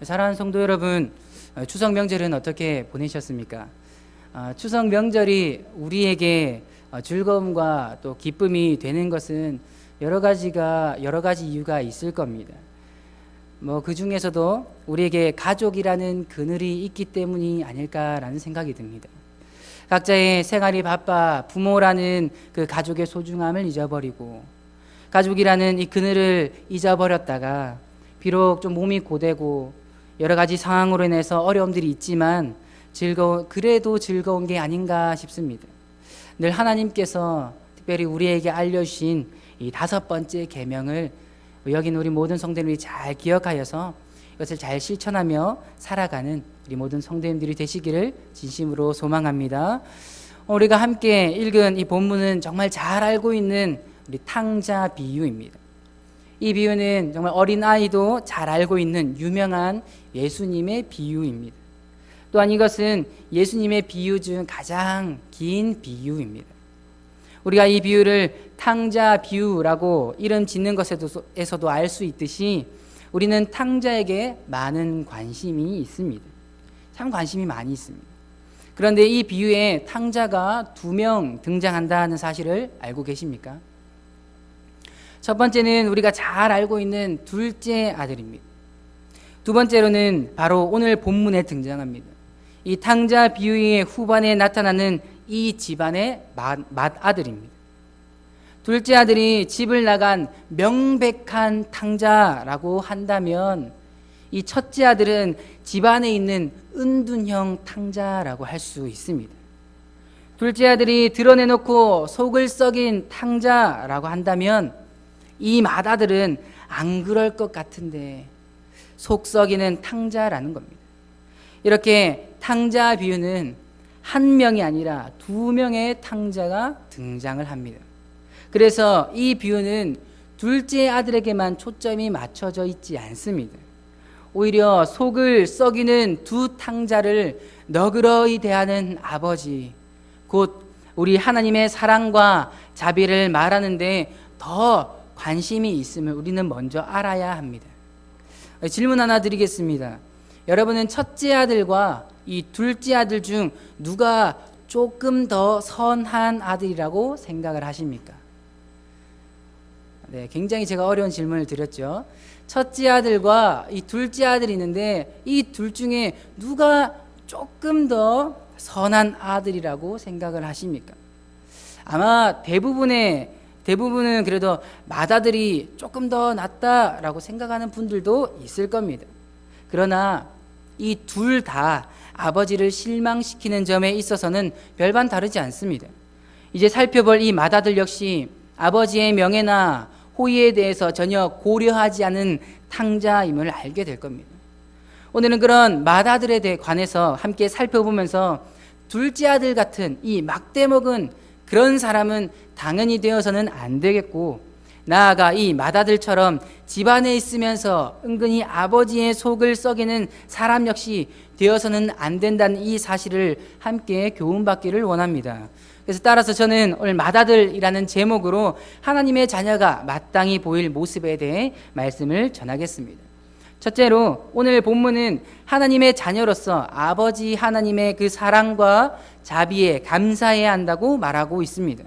사랑하는 성도 여러분, 추석 명절은 어떻게 보내셨습니까? 추석 명절이 우리에게 즐거움과 또 기쁨이 되는 것은 여러 가지 이유가 있을 겁니다. 그 중에서도 우리에게 가족이라는 그늘이 있기 때문이 아닐까라는 생각이 듭니다. 각자의 생활이 바빠 부모라는 그 가족의 소중함을 잊어버리고 가족이라는 이 그늘을 잊어버렸다가 비록 좀 몸이 고되고 여러 가지 상황으로 인해서 어려움들이 있지만 그래도 즐거운 게 아닌가 싶습니다. 늘 하나님께서 특별히 우리에게 알려주신 이 5번째 계명을 여긴 우리 모든 성도님들이 잘 기억하여서 이것을 잘 실천하며 살아가는 우리 모든 성도님들이 되시기를 진심으로 소망합니다. 우리가 함께 읽은 이 본문은 정말 잘 알고 있는 우리 탕자 비유입니다. 이 비유는 정말 어린아이도 잘 알고 있는 유명한 예수님의 비유입니다. 또한 이것은 예수님의 비유 중 가장 긴 비유입니다. 우리가 이 비유를 탕자 비유라고 이름 짓는 것에서도 알 수 있듯이 우리는 탕자에게 많은 관심이 있습니다. 참 관심이 많이 있습니다. 그런데 이 비유에 탕자가 2명 등장한다는 사실을 알고 계십니까? 첫 번째는 우리가 잘 알고 있는 둘째 아들입니다. 두 번째로는 바로 오늘 본문에 등장합니다. 이 탕자 비유의 후반에 나타나는 이 집안의 맏아들입니다. 둘째 아들이 집을 나간 명백한 탕자라고 한다면 이 첫째 아들은 집안에 있는 은둔형 탕자라고 할 수 있습니다. 둘째 아들이 드러내놓고 속을 썩인 탕자라고 한다면 이 맏아들은 안 그럴 것 같은데 속 썩이는 탕자라는 겁니다. 이렇게 탕자 비유는 한 명이 아니라 2명의 탕자가 등장을 합니다. 그래서 이 비유는 둘째 아들에게만 초점이 맞춰져 있지 않습니다. 오히려 속을 썩이는 두 탕자를 너그러이 대하는 아버지, 곧 우리 하나님의 사랑과 자비를 말하는데 더 관심이 있음을 우리는 먼저 알아야 합니다. 질문 하나 드리겠습니다. 여러분은 첫째 아들과 이 둘째 아들 중 누가 조금 더 선한 아들이라고 생각을 하십니까? 네, 굉장히 제가 어려운 질문을 드렸죠. 첫째 아들과 이 둘째 아들이 있는데 이 둘 중에 누가 조금 더 선한 아들이라고 생각을 하십니까? 아마 대부분은 그래도 맏아들이 조금 더 낫다라고 생각하는 분들도 있을 겁니다. 그러나 이 둘 다 아버지를 실망시키는 점에 있어서는 별반 다르지 않습니다. 이제 살펴볼 이 맏아들 역시 아버지의 명예나 호의에 대해서 전혀 고려하지 않은 탕자임을 알게 될 겁니다. 오늘은 그런 맏아들에 관해서 함께 살펴보면서 둘째 아들 같은 이 막대먹은 그런 사람은 당연히 되어서는 안 되겠고, 나아가 이 맏아들처럼 집안에 있으면서 은근히 아버지의 속을 썩이는 사람 역시 되어서는 안 된다는 이 사실을 함께 교훈받기를 원합니다. 그래서 따라서 저는 오늘 맏아들이라는 제목으로 하나님의 자녀가 마땅히 보일 모습에 대해 말씀을 전하겠습니다. 첫째로 오늘 본문은 하나님의 자녀로서 아버지 하나님의 그 사랑과 자비에 감사해야 한다고 말하고 있습니다.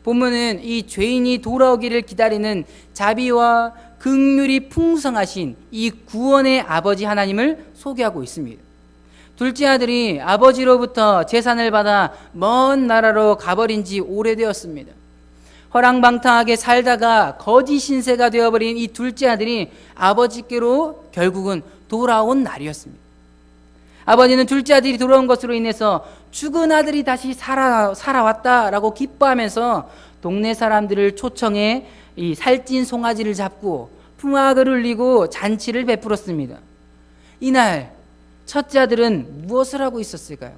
본문은 이 죄인이 돌아오기를 기다리는 자비와 긍휼이 풍성하신 이 구원의 아버지 하나님을 소개하고 있습니다. 둘째 아들이 아버지로부터 재산을 받아 먼 나라로 가버린 지 오래되었습니다. 허랑방탕하게 살다가 거지 신세가 되어버린 이 둘째 아들이 아버지께로 결국은 돌아온 날이었습니다. 아버지는 둘째 아들이 돌아온 것으로 인해서 죽은 아들이 다시 살아왔다라고 기뻐하면서 동네 사람들을 초청해 이 살찐 송아지를 잡고 풍악을 울리고 잔치를 베풀었습니다. 이날 첫째 아들은 무엇을 하고 있었을까요?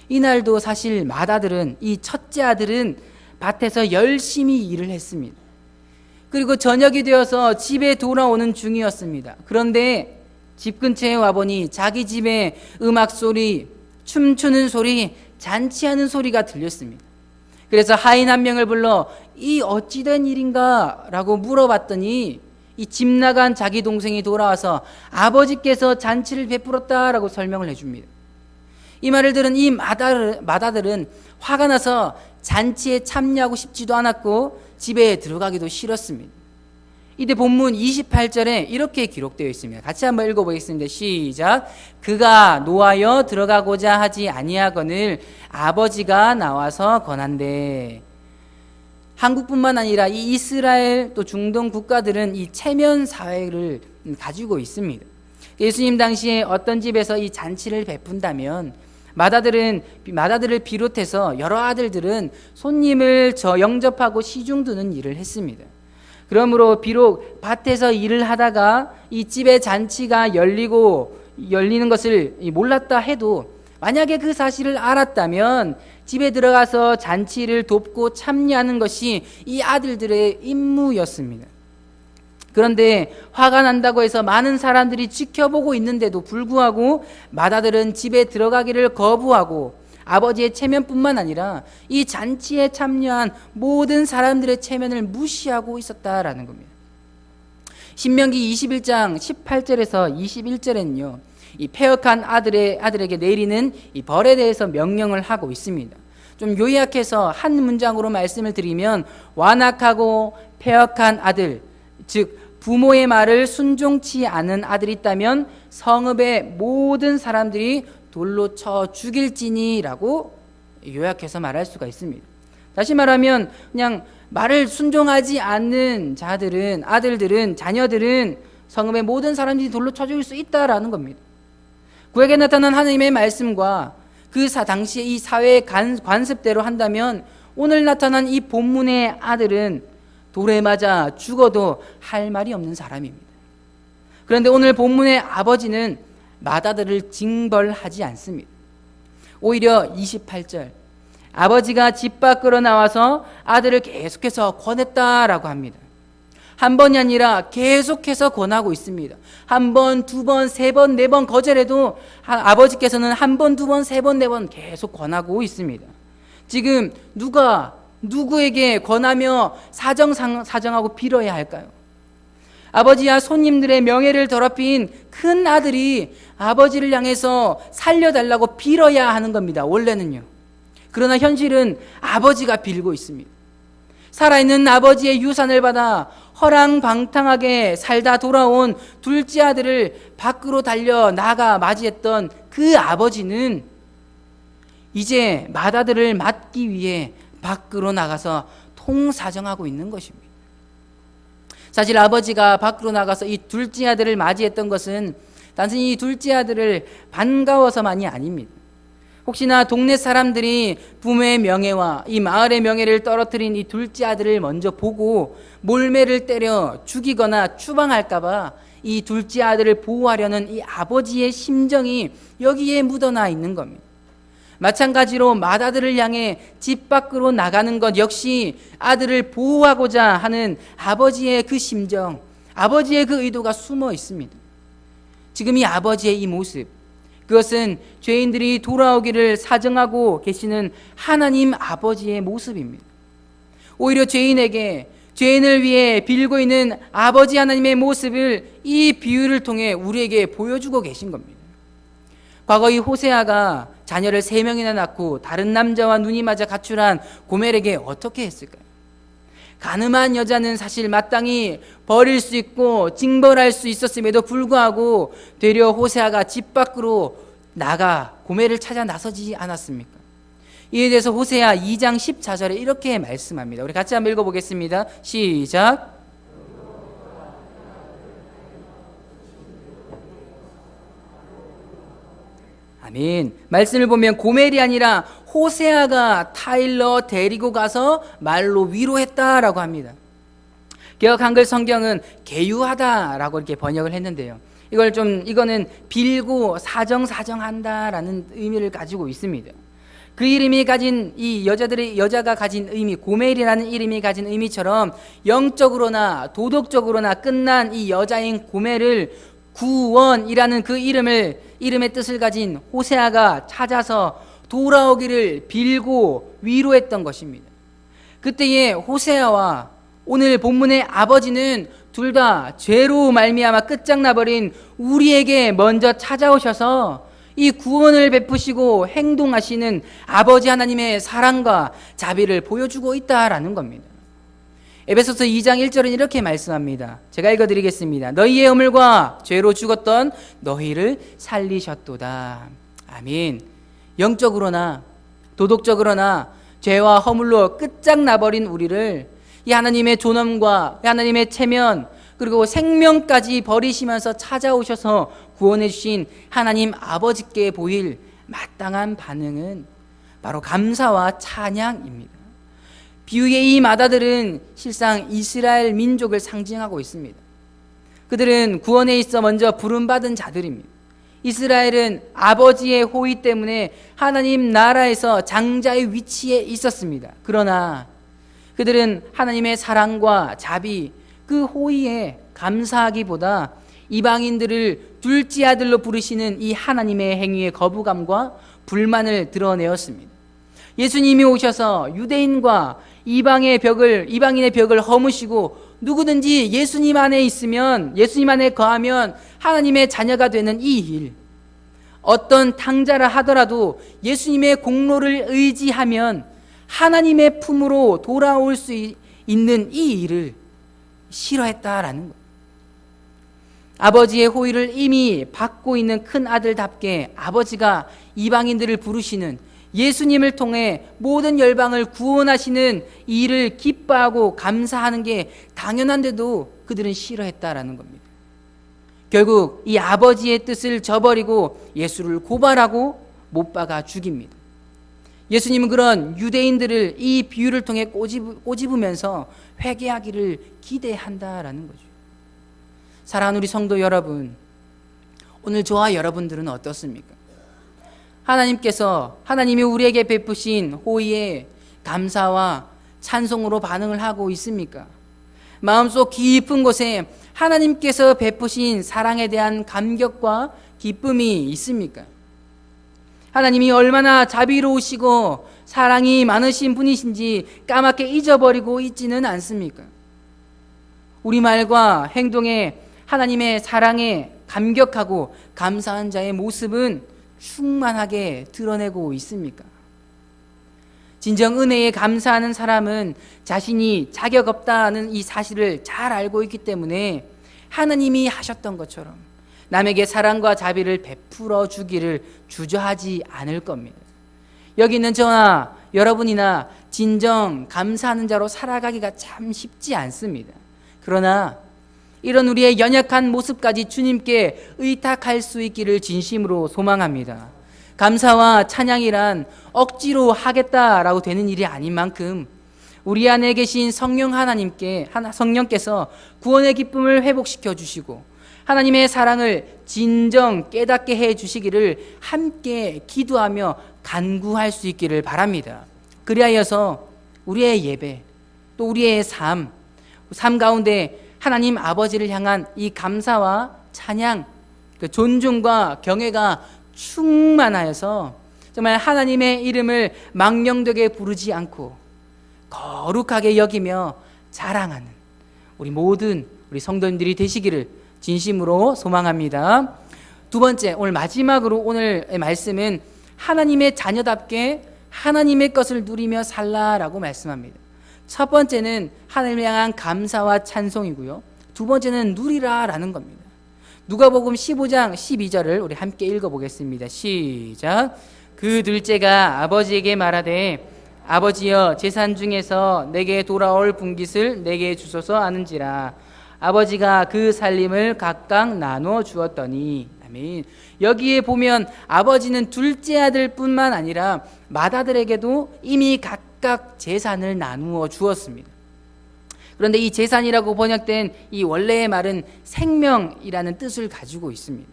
이날도 사실 맏아들은 이 첫째 아들은 밭에서 열심히 일을 했습니다. 그리고 저녁이 되어서 집에 돌아오는 중이었습니다. 그런데 집 근처에 와보니 자기 집에 음악 소리, 춤추는 소리, 잔치하는 소리가 들렸습니다. 그래서 하인 한 명을 불러 이 어찌된 일인가 라고 물어봤더니 이 집 나간 자기 동생이 돌아와서 아버지께서 잔치를 베풀었다라고 설명을 해줍니다. 이 말을 들은 이 마다들은 화가 나서 잔치에 참여하고 싶지도 않았고 집에 들어가기도 싫었습니다. 이때 본문 28절에 이렇게 기록되어 있습니다. 같이 한번 읽어보겠습니다. 시작. 그가 노하여 들어가고자 하지 아니하거늘 아버지가 나와서 권한대. 한국뿐만 아니라 이 이스라엘 또 중동 국가들은 이 체면 사회를 가지고 있습니다. 예수님 당시에 어떤 집에서 이 잔치를 베푼다면 마다들을 비롯해서 여러 아들들은 손님을 영접하고 시중 두는 일을 했습니다. 그러므로 비록 밭에서 일을 하다가 이 집의 잔치가 열리는 것을 몰랐다 해도 만약에 그 사실을 알았다면 집에 들어가서 잔치를 돕고 참여하는 것이 이 아들들의 임무였습니다. 그런데 화가 난다고 해서 많은 사람들이 지켜보고 있는데도 불구하고 마다들은 집에 들어가기를 거부하고 아버지의 체면뿐만 아니라 이 잔치에 참여한 모든 사람들의 체면을 무시하고 있었다라는 겁니다. 신명기 21장 18절에서 21절에는요, 이 패역한 아들에게 내리는 이 벌에 대해서 명령을 하고 있습니다. 좀 요약해서 한 문장으로 말씀을 드리면 완악하고 패역한 아들, 즉 부모의 말을 순종치 않은 아들이 있다면 성읍의 모든 사람들이 돌로 쳐 죽일지니라고 요약해서 말할 수가 있습니다. 다시 말하면 그냥 말을 순종하지 않는 아들들은 자녀들은 성읍의 모든 사람들이 돌로 쳐 죽일 수 있다라는 겁니다. 구약에 나타난 하나님의 말씀과 그 당시의 이 사회의 관습대로 한다면 오늘 나타난 이 본문의 아들은 돌에 맞아 죽어도 할 말이 없는 사람입니다. 그런데 오늘 본문의 아버지는 마다들을 징벌하지 않습니다. 오히려 28절 아버지가 집 밖으로 나와서 아들을 계속해서 권했다라고 합니다. 한 번이 아니라 계속해서 권하고 있습니다. 한 번, 두 번, 세 번, 네 번 거절해도 아버지께서는 한 번, 두 번, 세 번, 네 번 계속 권하고 있습니다. 지금 누구에게 권하며 사정하고 빌어야 할까요? 아버지와 손님들의 명예를 더럽힌 큰 아들이 아버지를 향해서 살려달라고 빌어야 하는 겁니다. 원래는요. 그러나 현실은 아버지가 빌고 있습니다. 살아있는 아버지의 유산을 받아 허랑방탕하게 살다 돌아온 둘째 아들을 밖으로 달려 나가 맞이했던 그 아버지는 이제 맏아들을 맞기 위해 밖으로 나가서 통사정하고 있는 것입니다. 사실 아버지가 밖으로 나가서 이 둘째 아들을 맞이했던 것은 단순히 이 둘째 아들을 반가워서만이 아닙니다. 혹시나 동네 사람들이 부모의 명예와 이 마을의 명예를 떨어뜨린 이 둘째 아들을 먼저 보고 몰매를 때려 죽이거나 추방할까봐 이 둘째 아들을 보호하려는 이 아버지의 심정이 여기에 묻어나 있는 겁니다. 마찬가지로 맏아들을 향해 집 밖으로 나가는 것 역시 아들을 보호하고자 하는 아버지의 그 심정, 아버지의 그 의도가 숨어 있습니다. 지금 이 아버지의 이 모습, 그것은 죄인들이 돌아오기를 사정하고 계시는 하나님 아버지의 모습입니다. 오히려 죄인을 위해 빌고 있는 아버지 하나님의 모습을 이 비유를 통해 우리에게 보여주고 계신 겁니다. 과거 이 호세아가 자녀를 3명이나 낳고 다른 남자와 눈이 맞아 가출한 고멜에게 어떻게 했을까요? 가늠한 여자는 사실 마땅히 버릴 수 있고 징벌할 수 있었음에도 불구하고 되려 호세아가 집 밖으로 나가 고멜을 찾아 나서지 않았습니까? 이에 대해서 호세아 2장 14절에 이렇게 말씀합니다. 우리 같이 한번 읽어보겠습니다. 시작. 아멘. 말씀을 보면 고멜이 아니라 호세아가 타일러 데리고 가서 말로 위로했다라고 합니다. 개역 한글 성경은 계유하다라고 이렇게 번역을 했는데요. 이거는 빌고 사정한다라는 의미를 가지고 있습니다. 그 이름이 가진 여자가 가진 의미, 고멜이라는 이름이 가진 의미처럼 영적으로나 도덕적으로나 끝난 이 여자인 고멜을 구원이라는 그 이름의 뜻을 가진 호세아가 찾아서 돌아오기를 빌고 위로했던 것입니다. 그때의 호세아와 오늘 본문의 아버지는 둘 다 죄로 말미암아 끝장나버린 우리에게 먼저 찾아오셔서 이 구원을 베푸시고 행동하시는 아버지 하나님의 사랑과 자비를 보여주고 있다라는 겁니다. 에베소서 2장 1절은 이렇게 말씀합니다. 제가 읽어드리겠습니다. 너희의 허물과 죄로 죽었던 너희를 살리셨도다. 아멘. 영적으로나 도덕적으로나 죄와 허물로 끝장나버린 우리를 이 하나님의 존엄과 하나님의 체면 그리고 생명까지 버리시면서 찾아오셔서 구원해 주신 하나님 아버지께 보일 마땅한 반응은 바로 감사와 찬양입니다. 비유의 이 마다들은 실상 이스라엘 민족을 상징하고 있습니다. 그들은 구원에 있어 먼저 부름받은 자들입니다. 이스라엘은 아버지의 호의 때문에 하나님 나라에서 장자의 위치에 있었습니다. 그러나 그들은 하나님의 사랑과 자비, 그 호의에 감사하기보다 이방인들을 둘째 아들로 부르시는 이 하나님의 행위의 거부감과 불만을 드러내었습니다. 예수님이 오셔서 유대인과 이방인의 벽을 허무시고 누구든지 예수님 안에 있으면, 예수님 안에 거하면 하나님의 자녀가 되는 이 일, 어떤 탕자라 하더라도 예수님의 공로를 의지하면 하나님의 품으로 돌아올 수 있는 이 일을 싫어했다라는 거예요. 아버지의 호의를 이미 받고 있는 큰 아들답게 아버지가 이방인들을 부르시는, 예수님을 통해 모든 열방을 구원하시는 이 일을 기뻐하고 감사하는 게 당연한데도 그들은 싫어했다라는 겁니다. 결국 이 아버지의 뜻을 저버리고 예수를 고발하고 못 박아 죽입니다. 예수님은 그런 유대인들을 이 비유를 통해 꼬집으면서 회개하기를 기대한다라는 거죠. 사랑하는 우리 성도 여러분, 오늘 저와 여러분들은 어떻습니까? 하나님이 우리에게 베푸신 호의에 감사와 찬송으로 반응을 하고 있습니까? 마음속 깊은 곳에 하나님께서 베푸신 사랑에 대한 감격과 기쁨이 있습니까? 하나님이 얼마나 자비로우시고 사랑이 많으신 분이신지 까맣게 잊어버리고 있지는 않습니까? 우리 말과 행동에 하나님의 사랑에 감격하고 감사한 자의 모습은 충만하게 드러내고 있습니까? 진정 은혜에 감사하는 사람은 자신이 자격 없다는 이 사실을 잘 알고 있기 때문에 하나님이 하셨던 것처럼 남에게 사랑과 자비를 베풀어 주기를 주저하지 않을 겁니다. 여기 있는 저나 여러분이나 진정 감사하는 자로 살아가기가 참 쉽지 않습니다. 그러나 이런 우리의 연약한 모습까지 주님께 의탁할 수 있기를 진심으로 소망합니다. 감사와 찬양이란 억지로 하겠다라고 되는 일이 아닌 만큼 우리 안에 계신 성령께서 구원의 기쁨을 회복시켜 주시고 하나님의 사랑을 진정 깨닫게 해 주시기를 함께 기도하며 간구할 수 있기를 바랍니다. 그리하여서 우리의 예배, 또 우리의 삶 가운데 하나님 아버지를 향한 이 감사와 찬양, 그 존중과 경외가 충만하여서 정말 하나님의 이름을 망령되게 부르지 않고 거룩하게 여기며 자랑하는 우리 모든 우리 성도님들이 되시기를 진심으로 소망합니다. 두 번째, 오늘 마지막으로 오늘의 말씀은 하나님의 자녀답게 하나님의 것을 누리며 살라라고 말씀합니다. 첫 번째는 하나님을 향한 감사와 찬송이고요. 두 번째는 누리라라는 겁니다. 누가복음 15장 12절을 우리 함께 읽어보겠습니다. 시작. 그 둘째가 아버지에게 말하되 아버지여 재산 중에서 내게 돌아올 분깃을 내게 주소서 아는지라. 아버지가 그 살림을 각각 나눠 주었더니. 아멘. 여기에 보면 아버지는 둘째 아들뿐만 아니라 맏아들에게도 이미 각각 재산을 나누어 주었습니다. 그런데 이 재산이라고 번역된 이 원래의 말은 생명이라는 뜻을 가지고 있습니다.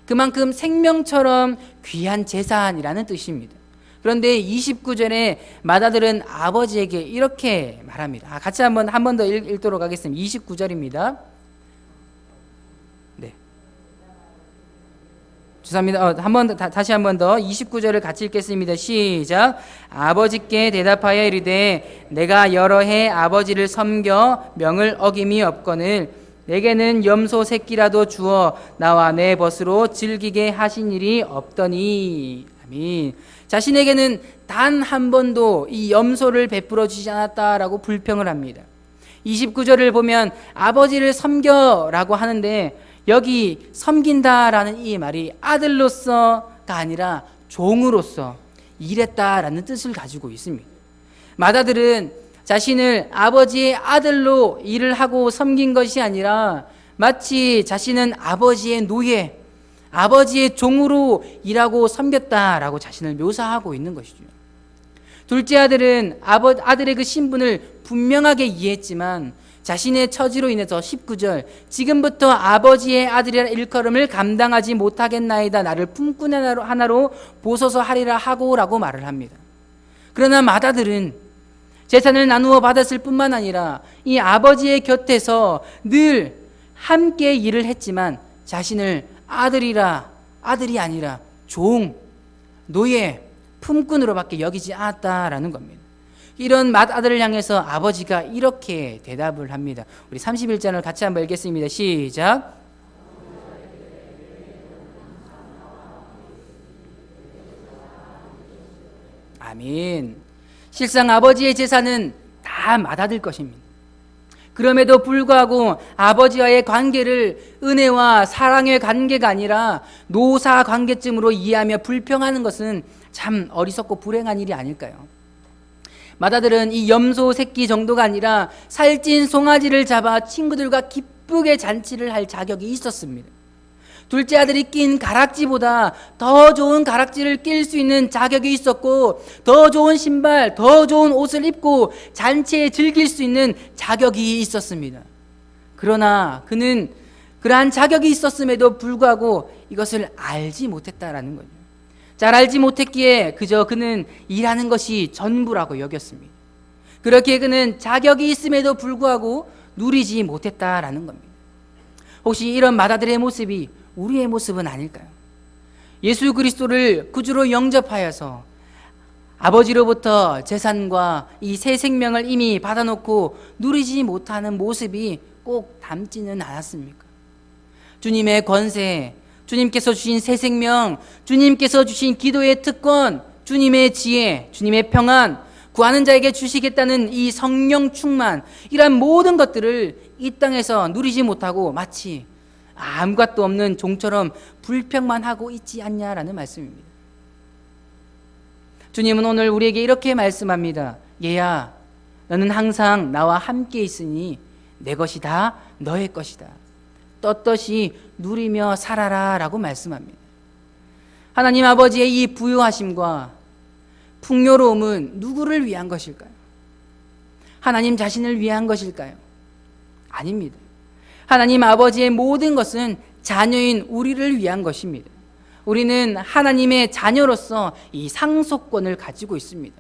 그만큼 생명처럼 귀한 재산이라는 뜻입니다. 그런데 29절에 맏아들은 아버지에게 이렇게 말합니다. 같이 한 번 더 읽도록 하겠습니다. 29절입니다. 네. 죄송합니다. 다시 한 번 더 29절을 같이 읽겠습니다. 시작. 아버지께 대답하여 이르되 내가 여러 해 아버지를 섬겨 명을 어김이 없거늘 내게는 염소 새끼라도 주어 나와 내 벗으로 즐기게 하신 일이 없더니. 아멘. 자신에게는 단 한 번도 이 염소를 베풀어 주지 않았다라고 불평을 합니다. 29절을 보면 아버지를 섬겨라고 하는데 여기 섬긴다라는 이 말이 아들로서가 아니라 종으로서 일했다라는 뜻을 가지고 있습니다. 맏아들은 자신을 아버지의 아들로 일을 하고 섬긴 것이 아니라 마치 자신은 아버지의 노예, 아버지의 종으로 일하고 섬겼다라고 자신을 묘사하고 있는 것이죠. 둘째 아들은 아들의 그 신분을 분명하게 이해했지만 자신의 처지로 인해서 19절 지금부터 아버지의 아들이라 일컬음을 감당하지 못하겠나이다. 나를 품꾼 하나로 보소서 하리라 하고라고 말을 합니다. 그러나 맏아들은 재산을 나누어 받았을 뿐만 아니라 이 아버지의 곁에서 늘 함께 일을 했지만 자신을 아들이 아니라 종, 노예, 품꾼으로밖에 여기지 않았다라는 겁니다. 이런 맏아들을 향해서 아버지가 이렇게 대답을 합니다. 우리 31장을 같이 한번 읽겠습니다. 시작. 아멘. 실상 아버지의 재산은 다 맏아들 것입니다. 그럼에도 불구하고 아버지와의 관계를 은혜와 사랑의 관계가 아니라 노사 관계쯤으로 이해하며 불평하는 것은 참 어리석고 불행한 일이 아닐까요? 맏아들은 이 염소 새끼 정도가 아니라 살찐 송아지를 잡아 친구들과 기쁘게 잔치를 할 자격이 있었습니다. 둘째 아들이 낀 가락지보다 더 좋은 가락지를 낄 수 있는 자격이 있었고 더 좋은 신발, 더 좋은 옷을 입고 잔치에 즐길 수 있는 자격이 있었습니다. 그러나 그는 그러한 자격이 있었음에도 불구하고 이것을 알지 못했다라는 거죠. 잘 알지 못했기에 그저 그는 일하는 것이 전부라고 여겼습니다. 그렇게 그는 자격이 있음에도 불구하고 누리지 못했다라는 겁니다. 혹시 이런 맏아들의 모습이 우리의 모습은 아닐까요? 예수 그리스도를 구주로 영접하여서 아버지로부터 재산과 이 새 생명을 이미 받아놓고 누리지 못하는 모습이 꼭 닮지는 않았습니까? 주님의 권세, 주님께서 주신 새 생명, 주님께서 주신 기도의 특권, 주님의 지혜, 주님의 평안, 구하는 자에게 주시겠다는 이 성령 충만, 이러한 모든 것들을 이 땅에서 누리지 못하고 마치 아무것도 없는 종처럼 불평만 하고 있지 않냐라는 말씀입니다. 주님은 오늘 우리에게 이렇게 말씀합니다. 얘야, 너는 항상 나와 함께 있으니 내 것이 다 너의 것이다. 떳떳이 누리며 살아라 라고 말씀합니다. 하나님 아버지의 이 부유하심과 풍요로움은 누구를 위한 것일까요? 하나님 자신을 위한 것일까요? 아닙니다. 하나님 아버지의 모든 것은 자녀인 우리를 위한 것입니다. 우리는 하나님의 자녀로서 이 상속권을 가지고 있습니다.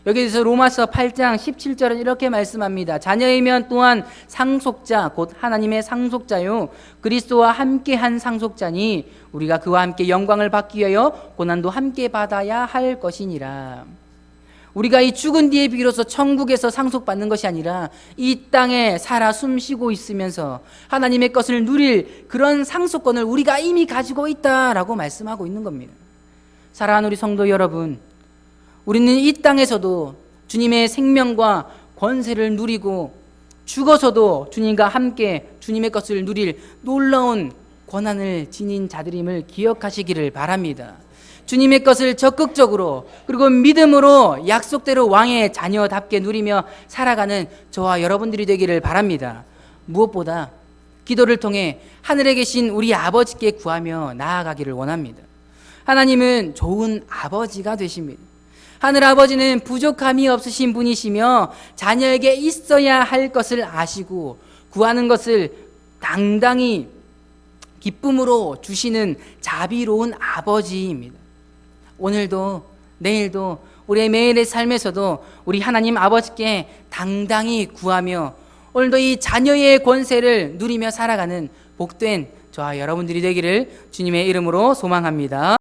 여기에서 로마서 8장 17절은 이렇게 말씀합니다. 자녀이면 또한 상속자 곧 하나님의 상속자요 그리스도와 함께한 상속자니 우리가 그와 함께 영광을 받기 위하여 고난도 함께 받아야 할 것이니라. 우리가 이 죽은 뒤에 비로소 천국에서 상속받는 것이 아니라 이 땅에 살아 숨쉬고 있으면서 하나님의 것을 누릴 그런 상속권을 우리가 이미 가지고 있다라고 말씀하고 있는 겁니다. 사랑하는 우리 성도 여러분, 우리는 이 땅에서도 주님의 생명과 권세를 누리고 죽어서도 주님과 함께 주님의 것을 누릴 놀라운 권한을 지닌 자들임을 기억하시기를 바랍니다. 주님의 것을 적극적으로 그리고 믿음으로 약속대로 왕의 자녀답게 누리며 살아가는 저와 여러분들이 되기를 바랍니다. 무엇보다 기도를 통해 하늘에 계신 우리 아버지께 구하며 나아가기를 원합니다. 하나님은 좋은 아버지가 되십니다. 하늘 아버지는 부족함이 없으신 분이시며 자녀에게 있어야 할 것을 아시고 구하는 것을 당당히 기쁨으로 주시는 자비로운 아버지입니다. 오늘도 내일도 우리의 매일의 삶에서도 우리 하나님 아버지께 당당히 구하며 오늘도 이 자녀의 권세를 누리며 살아가는 복된 저와 여러분들이 되기를 주님의 이름으로 소망합니다.